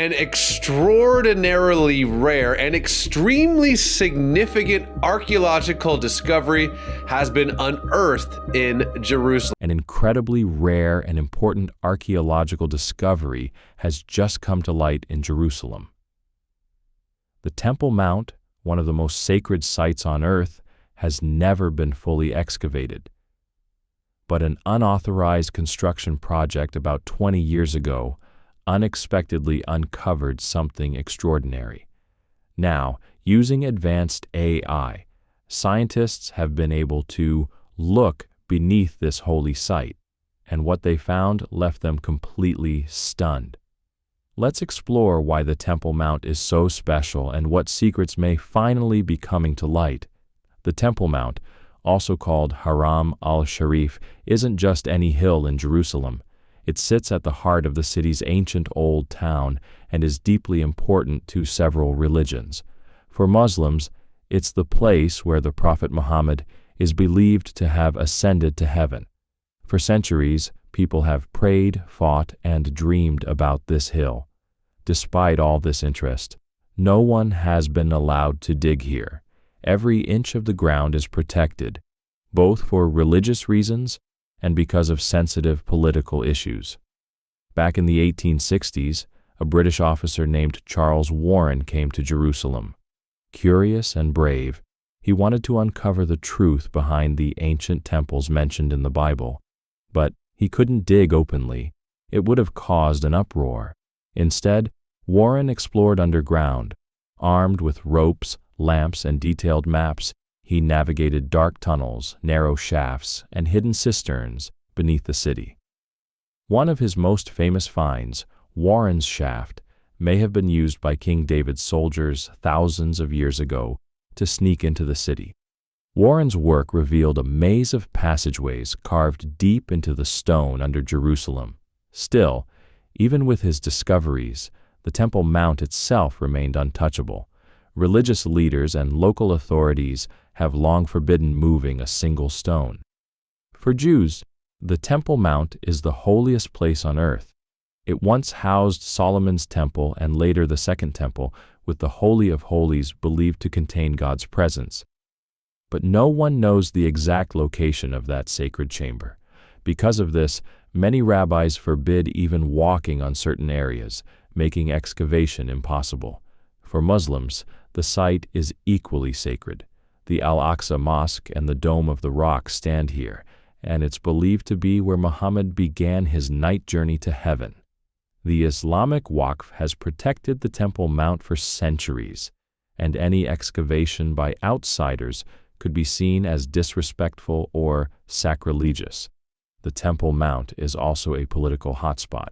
An extraordinarily rare and extremely significant archaeological discovery has been unearthed in Jerusalem. An incredibly rare and important archaeological discovery has just come to light in Jerusalem. The Temple Mount, one of the most sacred sites on earth, has never been fully excavated. But an unauthorized construction project about 20 years ago unexpectedly uncovered something extraordinary. Now, using advanced AI, scientists have been able to look beneath this holy site, and what they found left them completely stunned. Let's explore why the Temple Mount is so special and what secrets may finally be coming to light. The Temple Mount, also called Haram al-Sharif, isn't just any hill in Jerusalem. It sits at the heart of the city's ancient old town and is deeply important to several religions. For Muslims, it's the place where the Prophet Muhammad is believed to have ascended to heaven. For centuries, people have prayed, fought, and dreamed about this hill. Despite all this interest, no one has been allowed to dig here. Every inch of the ground is protected, both for religious reasons and because of sensitive political issues. Back in the 1860s, a British officer named Charles Warren came to Jerusalem. Curious and brave, he wanted to uncover the truth behind the ancient temples mentioned in the Bible. But he couldn't dig openly. It would have caused an uproar. Instead, Warren explored underground. Armed with ropes, lamps, and detailed maps, he navigated dark tunnels, narrow shafts, and hidden cisterns beneath the city. One of his most famous finds, Warren's Shaft, may have been used by King David's soldiers thousands of years ago to sneak into the city. Warren's work revealed a maze of passageways carved deep into the stone under Jerusalem. Still, even with his discoveries, the Temple Mount itself remained untouchable. Religious leaders and local authorities have long forbidden moving a single stone. For Jews, the Temple Mount is the holiest place on earth. It once housed Solomon's temple and later the Second Temple, with the Holy of Holies believed to contain God's presence. But no one knows the exact location of that sacred chamber. Because of this, many rabbis forbid even walking on certain areas, making excavation impossible. For Muslims, the site is equally sacred. The Al-Aqsa Mosque and the Dome of the Rock stand here, and it's believed to be where Muhammad began his night journey to heaven. The Islamic Waqf has protected the Temple Mount for centuries, and any excavation by outsiders could be seen as disrespectful or sacrilegious. The Temple Mount is also a political hotspot.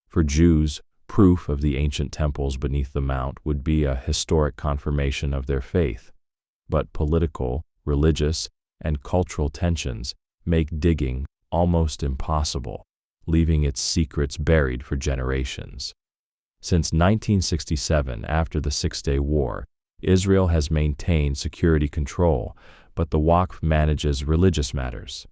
For Jews, proof of the ancient temples beneath the mount would be a historic confirmation of their faith. But political, religious, and cultural tensions make digging almost impossible, leaving its secrets buried for generations. Since 1967, after the Six-Day War, Israel has maintained security control, but the Waqf manages religious matters.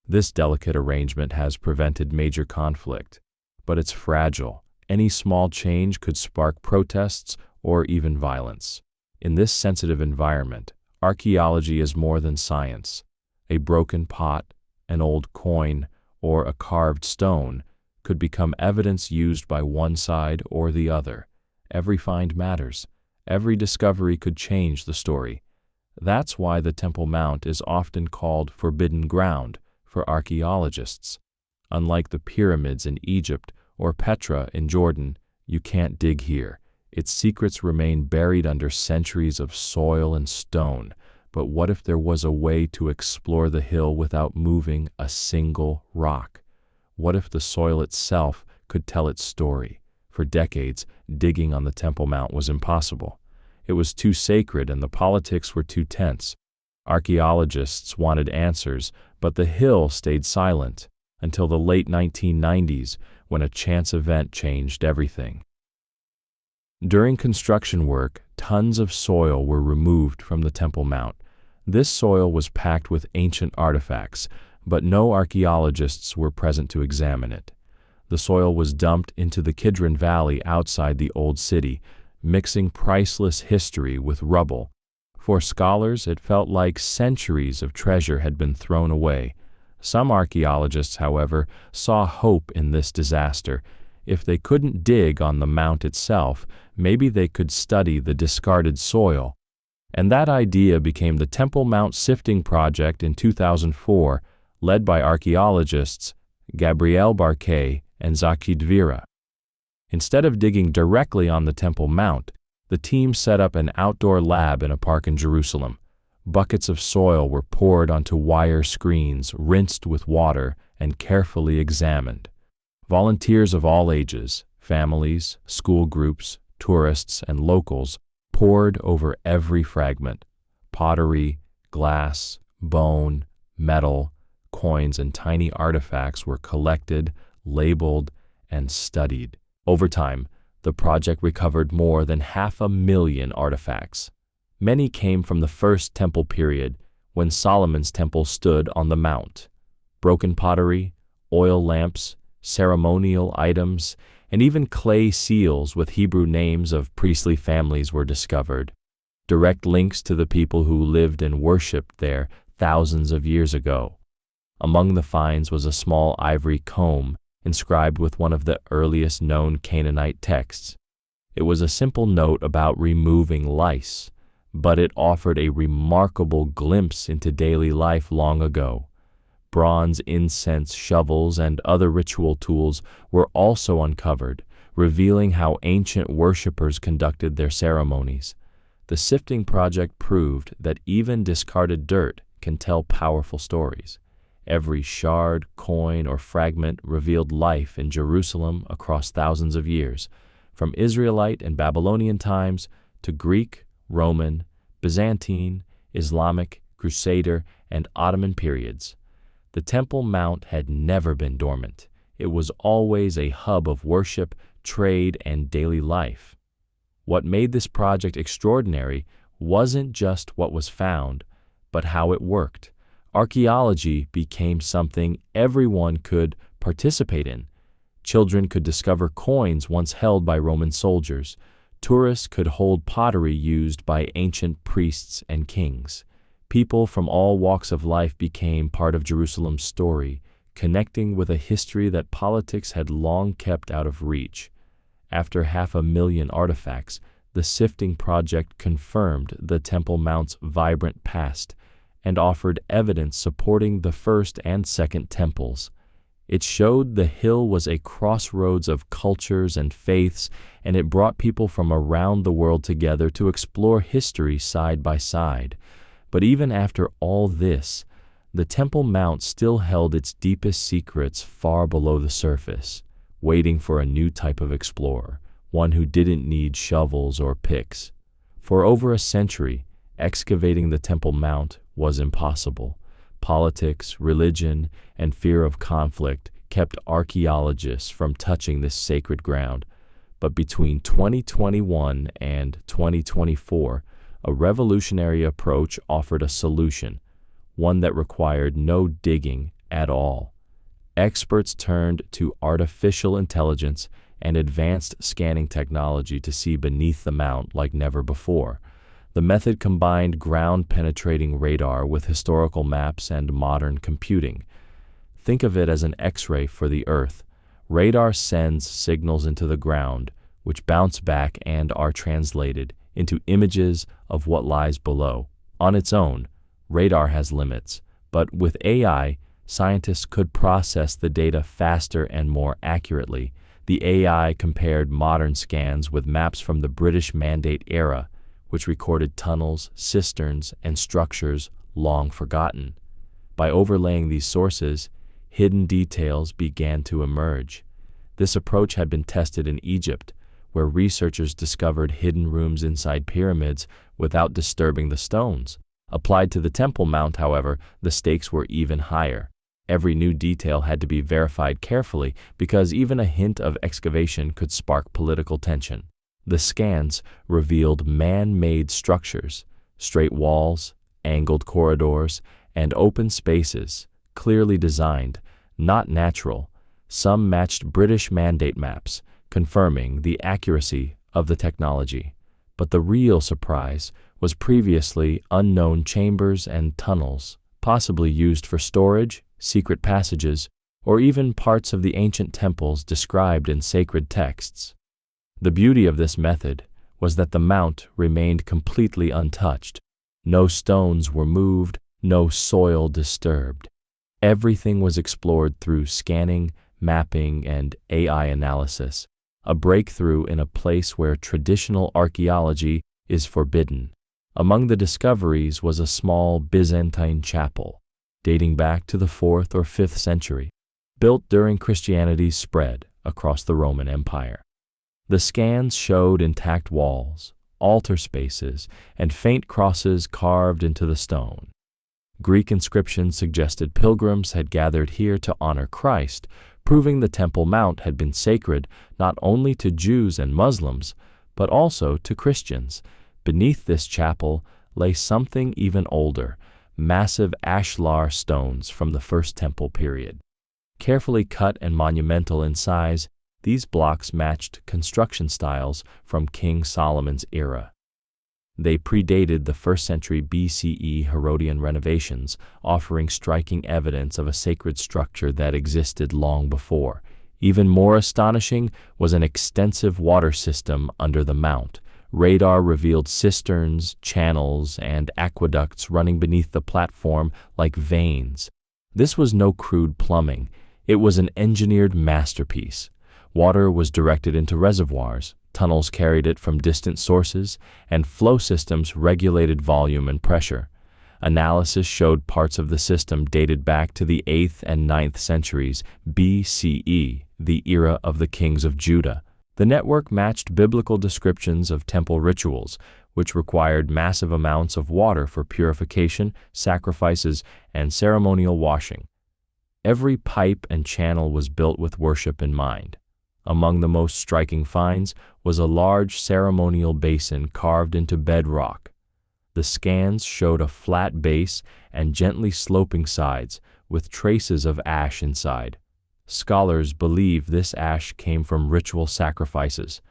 This delicate arrangement has prevented major conflict, but it's fragile. Any small change could spark protests or even violence. In this sensitive environment, archaeology is more than science. A broken pot, an old coin, or a carved stone could become evidence used by one side or the other. Every find matters. Every discovery could change the story. That's why the Temple Mount is often called forbidden ground for archaeologists. Unlike the pyramids in Egypt or Petra in Jordan, you can't dig here. Its secrets remain buried under centuries of soil and stone. But what if there was a way to explore the hill without moving a single rock? What if the soil itself could tell its story? For decades, digging on the Temple Mount was impossible. It was too sacred and the politics were too tense. Archaeologists wanted answers, but the hill stayed silent until the late 1990s, when a chance event changed everything. During construction work, tons of soil were removed from the Temple Mount. This soil was packed with ancient artifacts, but no archaeologists were present to examine it. The soil was dumped into the Kidron Valley outside the Old City, mixing priceless history with rubble. For scholars, it felt like centuries of treasure had been thrown away. Some archaeologists, however, saw hope in this disaster. If they couldn't dig on the mount itself, maybe they could study the discarded soil. And that idea became the Temple Mount Sifting Project in 2004, led by archaeologists Gabriel Barquet and Zaki Dvira. Instead of digging directly on the Temple Mount, the team set up an outdoor lab in a park in Jerusalem. Buckets of soil were poured onto wire screens, rinsed with water, and carefully examined. Volunteers of all ages, families, school groups, tourists, and locals pored over every fragment. Pottery, glass, bone, metal, coins, and tiny artifacts were collected, labeled, and studied. Over time, the project recovered more than 500,000 artifacts. Many came from the First Temple period, when Solomon's temple stood on the mount. Broken pottery, oil lamps, ceremonial items, and even clay seals with Hebrew names of priestly families were discovered. Direct links to the people who lived and worshipped there thousands of years ago. Among the finds was a small ivory comb inscribed with one of the earliest known Canaanite texts. It was a simple note about removing lice, but it offered a remarkable glimpse into daily life long ago. Bronze incense shovels and other ritual tools were also uncovered, revealing how ancient worshippers conducted their ceremonies. The sifting project proved that even discarded dirt can tell powerful stories. Every shard, coin, or fragment revealed life in Jerusalem across thousands of years, from Israelite and Babylonian times to Greek, Roman, Byzantine, Islamic, Crusader, and Ottoman periods. The Temple Mount had never been dormant. It was always a hub of worship, trade, and daily life. What made this project extraordinary wasn't just what was found, but how it worked. Archaeology became something everyone could participate in. Children could discover coins once held by Roman soldiers. Tourists could hold pottery used by ancient priests and kings. People from all walks of life became part of Jerusalem's story, connecting with a history that politics had long kept out of reach. After 500,000 artifacts, the Sifting Project confirmed the Temple Mount's vibrant past and offered evidence supporting the first and second temples. It showed the hill was a crossroads of cultures and faiths, and it brought people from around the world together to explore history side by side. But even after all this, the Temple Mount still held its deepest secrets far below the surface, waiting for a new type of explorer, one who didn't need shovels or picks. For over a century, excavating the Temple Mount was impossible. Politics, religion, and fear of conflict kept archaeologists from touching this sacred ground. But between 2021 and 2024, a revolutionary approach offered a solution, one that required no digging at all. Experts turned to artificial intelligence and advanced scanning technology to see beneath the mount like never before. The method combined ground-penetrating radar with historical maps and modern computing. Think of it as an X-ray for the Earth. Radar sends signals into the ground, which bounce back and are translated into images of what lies below. On its own, radar has limits, but with AI, scientists could process the data faster and more accurately. The AI compared modern scans with maps from the British Mandate era, which recorded tunnels, cisterns, and structures long forgotten. By overlaying these sources, hidden details began to emerge. This approach had been tested in Egypt, where researchers discovered hidden rooms inside pyramids without disturbing the stones. Applied to the Temple Mount, however, the stakes were even higher. Every new detail had to be verified carefully because even a hint of excavation could spark political tension. The scans revealed man-made structures, straight walls, angled corridors, and open spaces, clearly designed, not natural. Some matched British mandate maps, confirming the accuracy of the technology. But the real surprise was previously unknown chambers and tunnels, possibly used for storage, secret passages, or even parts of the ancient temples described in sacred texts. The beauty of this method was that the mount remained completely untouched. No stones were moved, no soil disturbed. Everything was explored through scanning, mapping, and AI analysis, a breakthrough in a place where traditional archaeology is forbidden. Among the discoveries was a small Byzantine chapel, dating back to the 4th or 5th century, built during Christianity's spread across the Roman Empire. The scans showed intact walls, altar spaces, and faint crosses carved into the stone. Greek inscriptions suggested pilgrims had gathered here to honor Christ, proving the Temple Mount had been sacred not only to Jews and Muslims, but also to Christians. Beneath this chapel lay something even older, massive ashlar stones from the First Temple period. Carefully cut and monumental in size, these blocks matched construction styles from King Solomon's era. They predated the 1st century BCE Herodian renovations, offering striking evidence of a sacred structure that existed long before. Even more astonishing was an extensive water system under the mount. Radar revealed cisterns, channels, and aqueducts running beneath the platform like veins. This was no crude plumbing. It was an engineered masterpiece. Water was directed into reservoirs, tunnels carried it from distant sources, and flow systems regulated volume and pressure. Analysis showed parts of the system dated back to the 8th and 9th centuries BCE, the era of the kings of Judah. The network matched biblical descriptions of temple rituals, which required massive amounts of water for purification, sacrifices, and ceremonial washing. Every pipe and channel was built with worship in mind. Among the most striking finds was a large ceremonial basin carved into bedrock. The scans showed a flat base and gently sloping sides, with traces of ash inside. Scholars believe this ash came from ritual sacrifices,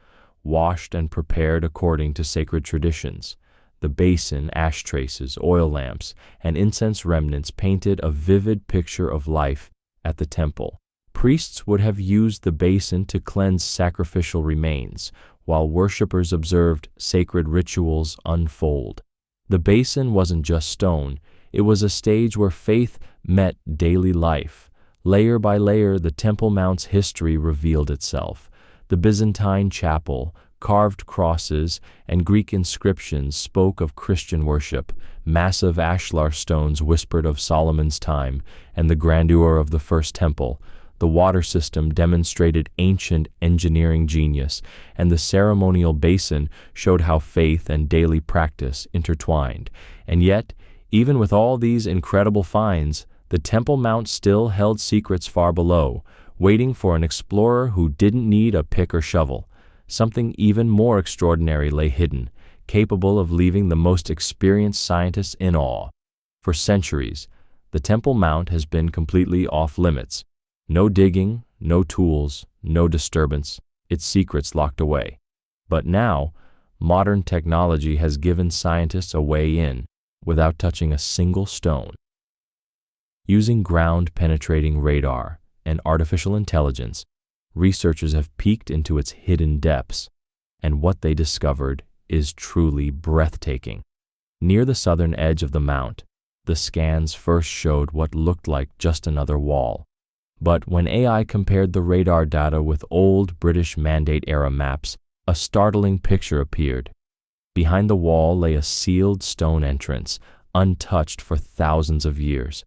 washed and prepared according to sacred traditions. The basin, ash traces, oil lamps, and incense remnants painted a vivid picture of life at the temple. Priests would have used the basin to cleanse sacrificial remains, while worshippers observed sacred rituals unfold. The basin wasn't just stone, it was a stage where faith met daily life. Layer by layer, the Temple Mount's history revealed itself. The Byzantine chapel, carved crosses, and Greek inscriptions spoke of Christian worship. Massive ashlar stones whispered of Solomon's time and the grandeur of the First Temple. The water system demonstrated ancient engineering genius, and the ceremonial basin showed how faith and daily practice intertwined. And yet, even with all these incredible finds, the Temple Mount still held secrets far below, waiting for an explorer who didn't need a pick or shovel. Something even more extraordinary lay hidden, capable of leaving the most experienced scientists in awe. For centuries, the Temple Mount has been completely off-limits. No digging, no tools, no disturbance, its secrets locked away. But now, modern technology has given scientists a way in, without touching a single stone. Using ground-penetrating radar and artificial intelligence, researchers have peeked into its hidden depths, and what they discovered is truly breathtaking. Near the southern edge of the mount, the scans first showed what looked like just another wall. But when AI compared the radar data with old British Mandate-era maps, a startling picture appeared. Behind the wall lay a sealed stone entrance, untouched for thousands of years.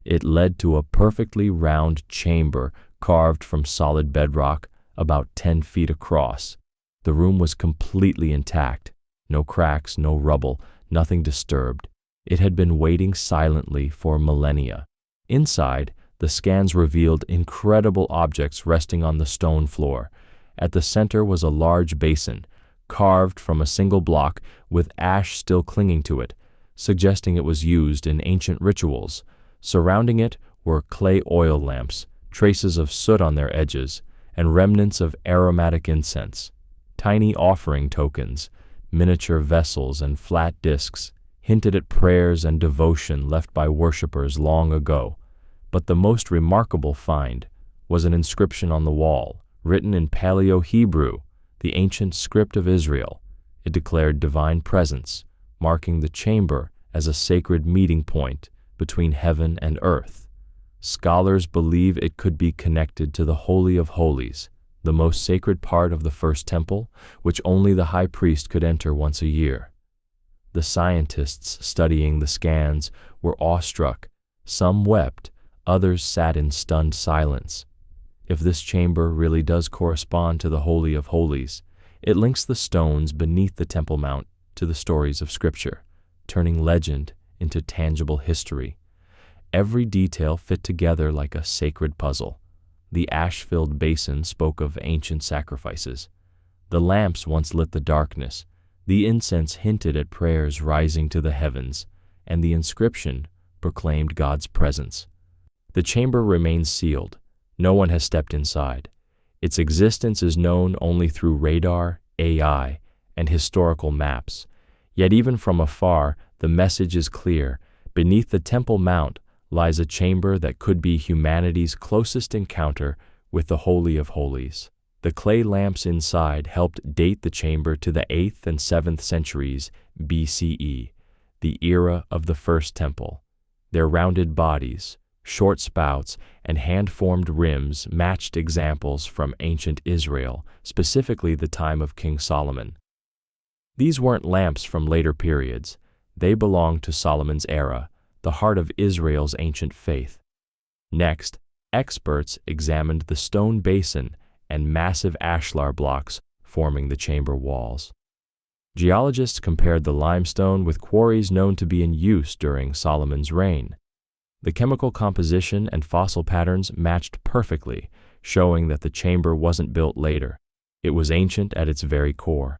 It led to a perfectly round chamber carved from solid bedrock, about 10 feet across. The room was completely intact. No cracks, no rubble, nothing disturbed. It had been waiting silently for millennia. Inside, the scans revealed incredible objects resting on the stone floor. At the center was a large basin, carved from a single block with ash still clinging to it, suggesting it was used in ancient rituals. Surrounding it were clay oil lamps, traces of soot on their edges, and remnants of aromatic incense. Tiny offering tokens, miniature vessels, and flat discs hinted at prayers and devotion left by worshippers long ago. But the most remarkable find was an inscription on the wall, written in Paleo-Hebrew, the ancient script of Israel. It declared divine presence, marking the chamber as a sacred meeting point between heaven and earth. Scholars believe it could be connected to the Holy of Holies, the most sacred part of the first temple, which only the high priest could enter once a year. The scientists studying the scans were awestruck. Some wept, others sat in stunned silence. If this chamber really does correspond to the Holy of Holies, it links the stones beneath the Temple Mount to the stories of Scripture, turning legend into tangible history. Every detail fit together like a sacred puzzle. The ash-filled basin spoke of ancient sacrifices. The lamps once lit the darkness. The incense hinted at prayers rising to the heavens, and the inscription proclaimed God's presence. The chamber remains sealed. No one has stepped inside. Its existence is known only through radar, AI, and historical maps. Yet even from afar, the message is clear. Beneath the Temple Mount lies a chamber that could be humanity's closest encounter with the Holy of Holies. The clay lamps inside helped date the chamber to the 8th and 7th centuries BCE, the era of the First Temple. Their rounded bodies, short spouts, and hand-formed rims matched examples from ancient Israel, specifically the time of King Solomon. These weren't lamps from later periods. They belonged to Solomon's era, the heart of Israel's ancient faith. Next, experts examined the stone basin and massive ashlar blocks forming the chamber walls. Geologists compared the limestone with quarries known to be in use during Solomon's reign. The chemical composition and fossil patterns matched perfectly, showing that the chamber wasn't built later. It was ancient at its very core.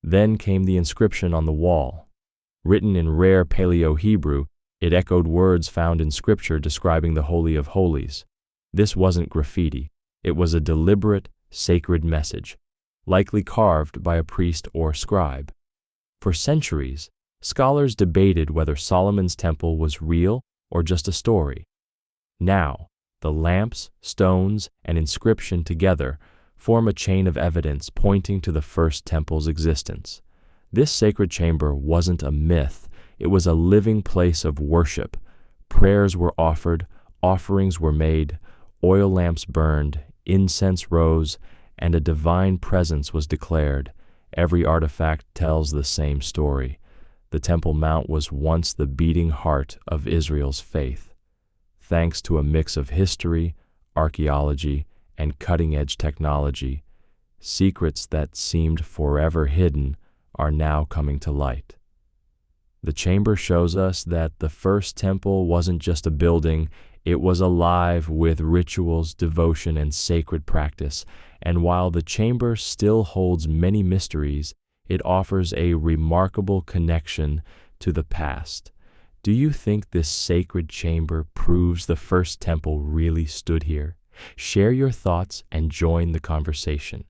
Then came the inscription on the wall. Written in rare Paleo-Hebrew, it echoed words found in Scripture describing the Holy of Holies. This wasn't graffiti. It was a deliberate, sacred message, likely carved by a priest or scribe. For centuries, scholars debated whether Solomon's temple was real or just a story. Now, the lamps, stones, and inscription together form a chain of evidence pointing to the first temple's existence. This sacred chamber wasn't a myth. It was a living place of worship. Prayers were offered, offerings were made, oil lamps burned, incense rose, and a divine presence was declared. Every artifact tells the same story. The Temple Mount was once the beating heart of Israel's faith. Thanks to a mix of history, archaeology, and cutting-edge technology, secrets that seemed forever hidden are now coming to light. The chamber shows us that the first temple wasn't just a building, it was alive with rituals, devotion, and sacred practice. And while the chamber still holds many mysteries, it offers a remarkable connection to the past. Do you think this sacred chamber proves the first temple really stood here? Share your thoughts and join the conversation.